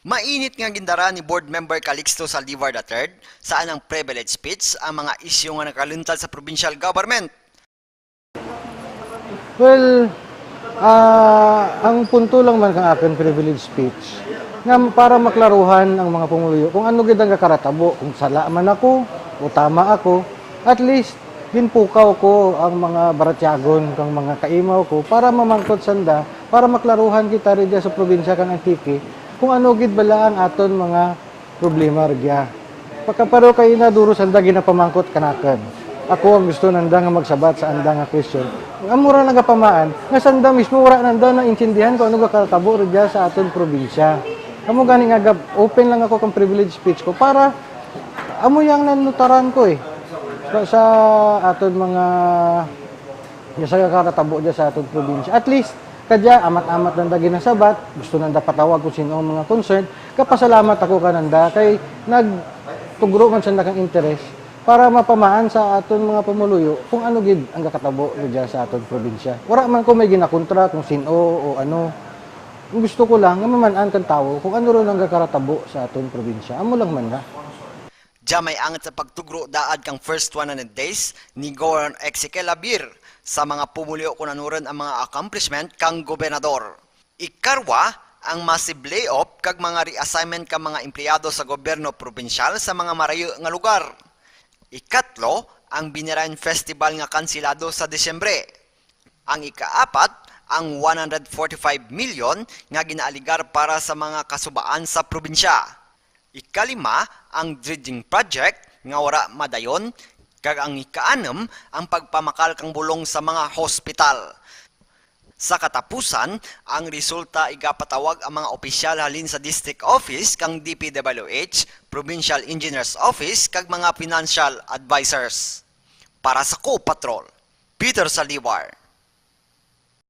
Mainit nga gindara ni Board Member Calixto Saldivar III saan ang privilege speech ang mga isyu nga nakaluntad sa provincial government. Well, ang punto lang man kang akin privilege speech nga para maklaruhan ang mga pumuluyo kung ano gid ang kakaratabo, kung sala man ako o tama ako, at least ginpukaw ko ang mga baratyagon kang mga kaimaw ko para mamangkot sanda, para maklaruhan kita rin sa probinsya kang Antique kung ano gid bala ang aton mga problema rigya. Pagkaparo kay na duro sanda ginapamangkot kanaken. Ako ang gusto nanda nga magsabat sa anda nga question. Ang mura nagapamaan, nga sanda mismo wala nanda na intindihan ko ano kakatabo rigya sa aton probinsya. Amo gani nga open lang ako kang privilege speech ko para amo yang nanutaran ko eh. Sa aton mga sa kakatabo dia sa aton probinsya. At least kadya amat-amat nanda ginasabat, gusto nanda patawag kung sino ang mga concerned. Kapasalamat ako kananda kay nagtugro man sanda kang interes para mapamaan sa aton mga pamuluyo kung ano gid ang kakatabo diya sa aton probinsya. Wala man ko may ginakontra kung sino o ano. Gusto ko lang nga maman-an kan tawo kung ano ron ang kakaratabo sa aton probinsya. Amo lang man na. Diya may angat sa pagtugro daad kang first 100 days ni Governor Ezekiel Labir sa mga pumulyo kung anuran ang mga accomplishment kang gobernador. Ikarwa, ang massive layoff kag mga reassignment kang mga empleyado sa gobyerno probinsyal sa mga marayo nga lugar. Ikatlo, ang Binirayan Festival nga kansilado sa Disyembre. Ang ikaapat, ang 145 million nga ginaaligar para sa mga kasubaan sa probinsya. Ikalima, ang dredging project nga wala madayon, kag ang ikaanem, ang pagpamakal kang bulong sa mga hospital. Sa katapusan, ang resulta igapatawag ang mga opisyal halin sa district office kang DPWH, Provincial Engineers Office kag mga financial advisors. Para sa Ko Patrol, Peter Saldivar.